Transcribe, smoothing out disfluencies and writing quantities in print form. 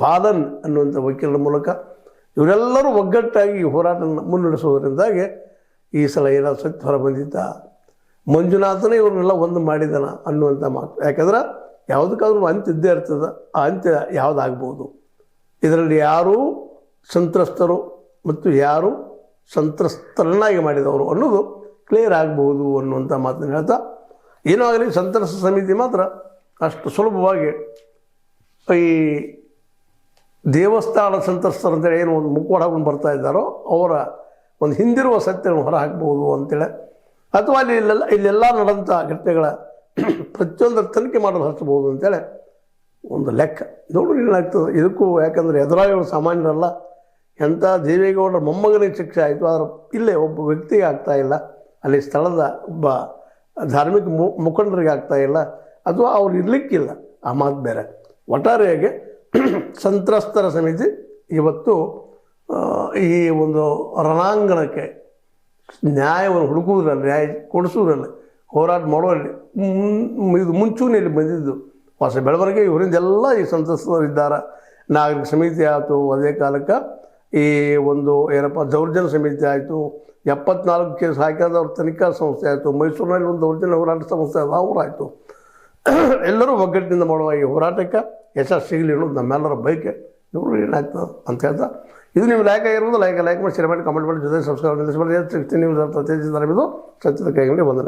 ಬಾಲನ್ ಅನ್ನುವಂಥ ವಕೀಲರ ಮೂಲಕ ಇವರೆಲ್ಲರೂ ಒಗ್ಗಟ್ಟಾಗಿ ಈ ಹೋರಾಟವನ್ನು ಮುನ್ನಡೆಸುವುದರಿಂದಾಗಿ ಈ ಸಲ ಏನೋ ಸತ್ಯ ಹೊರ ಬಂದಿದ್ದ, ಮಂಜುನಾಥನೇ ಇವ್ರನ್ನೆಲ್ಲ ಒಂದು ಮಾಡಿದಾನ ಅನ್ನುವಂಥ ಮಾತು. ಯಾಕಂದ್ರೆ ಯಾವುದಕ್ಕಾದ್ರೂ ಅಂತ್ಯ ಇದ್ದೇ ಇರ್ತದೆ, ಆ ಅಂತ್ಯ ಯಾವುದಾಗ್ಬೋದು. ಇದರಲ್ಲಿ ಯಾರೂ ಸಂತ್ರಸ್ತರು ಮತ್ತು ಯಾರು ಸಂತ್ರಸ್ತರನ್ನಾಗಿ ಮಾಡಿದವರು ಅನ್ನೋದು ಕ್ಲಿಯರ್ ಆಗ್ಬೋದು ಅನ್ನುವಂಥ ಮಾತನ್ನು ಹೇಳ್ತಾ, ಏನೋ ಆಗಲಿ ಸಂತ್ರಸ್ತ ಸಮಿತಿ ಮಾತ್ರ ಅಷ್ಟು ಸುಲಭವಾಗಿ ಈ ದೇವಸ್ಥಾನ ಸಂತ್ರಸ್ತರು ಅಂತೇಳಿ ಏನು ಒಂದು ಮುಖವಾಡ ಹಾಕೊಂಡು ಬರ್ತಾ ಇದ್ದಾರೋ ಅವರ ಒಂದು ಹಿಂದಿರುವ ಸತ್ಯವನ್ನು ಹೊರ ಹಾಕ್ಬೋದು ಅಂತೇಳಿ, ಅಥವಾ ಇಲ್ಲೆಲ್ಲ ನಡೆದಂಥ ಘಟನೆಗಳ ಪ್ರತಿಯೊಂದರ ತನಿಖೆ ಮಾಡಲು ಹಚ್ಚಬಹುದು ಅಂತೇಳಿ ಒಂದು ಲೆಕ್ಕ. ನೋಡ್ರಿ ಏನಾಗ್ತದೆ ಇದಕ್ಕೂ. ಯಾಕಂದರೆ ಎದುರಾಳಿಗಳು ಸಾಮಾನ್ಯರಲ್ಲ. ಎಂಥ ದೇವೇಗೌಡರ ಮೊಮ್ಮಗನಿಗೆ ಶಿಕ್ಷೆ ಆಯಿತು, ಆದರೆ ಇಲ್ಲೇ ಒಬ್ಬ ವ್ಯಕ್ತಿಗೆ ಆಗ್ತಾಯಿಲ್ಲ, ಅಲ್ಲಿ ಸ್ಥಳದ ಒಬ್ಬ ಧಾರ್ಮಿಕ ಮುಖಂಡರಿಗೆ ಆಗ್ತಾಯಿಲ್ಲ, ಅಥವಾ ಅವ್ರು ಇರಲಿಕ್ಕಿಲ್ಲ, ಆ ಮಾತು ಬೇರೆ. ಒಟ್ಟಾರೆಯಾಗಿ ಸಂತ್ರಸ್ತರ ಸಮಿತಿ ಇವತ್ತು ಈ ಒಂದು ರಣಾಂಗಣಕ್ಕೆ ನ್ಯಾಯವನ್ನು ಹುಡುಕುವುದರಲ್ಲಿ, ನ್ಯಾಯ ಕೊಡಿಸುವುದರಲ್ಲಿ, ಹೋರಾಟ ಮಾಡುವಲ್ಲಿ ಇದು ಮುಂಚೂಣಿಯಲ್ಲಿ ಬಂದಿದ್ದು ಹೊಸ ಬೆಳವಣಿಗೆ. ಇವರಿಂದೆಲ್ಲ ಈ ಸಂತ್ರಸ್ತರಿದ್ದಾರೆ. ನಾಗರಿಕ ಸಮಿತಿ ಆಯಿತು, ಅದೇ ಕಾಲಕ್ಕೆ ಈ ಒಂದು ಏನಪ್ಪ ದೌರ್ಜನ್ಯ ಸಮಿತಿ ಆಯಿತು, 74 ಕೇಸ್ ಹಾಕಿದವ್ರ ತನಿಖಾ ಸಂಸ್ಥೆ ಆಯಿತು, ಮೈಸೂರಿನಲ್ಲಿ ಒಂದು ದೌರ್ಜನ್ಯ ಹೋರಾಟ ಸಂಸ್ಥೆ ಅದು ಅವರಾಯಿತು. ಎಲ್ಲರೂ ಒಗ್ಗಟ್ಟಿನಿಂದ ಮಾಡುವ ಈ ಹೋರಾಟಕ್ಕೆ ಯಶಸ್ಸು ಸಿಗಲಿ ಅನ್ನೋದು ನಮ್ಮೆಲ್ಲರ ಬಯಕೆ. ನೋಡ್ರಿ ಏನಾಗ್ತದೆ ಅಂತ ಹೇಳ್ತಾ, ಇದು ನೀವು ಲೈಕ್ ಆಗಿರೋದು ಲೈಕ್ ಮಾಡಿ, ಶೇರ್ ಮಾಡಿ, ಕಮೆಂಟ್ ಮಾಡಿ, ಜೊತೆ ಸಬ್ಸ್ಕ್ರೈಬ್ ನಿಲ್ಲಿಸಬೇಡಿ. ನೀವು ತೇಜಿದ್ದಾರೆ ಇದು ಸತ್ಯದ ಕೈಗೊಂಡು ವಂದನೆಗಳು.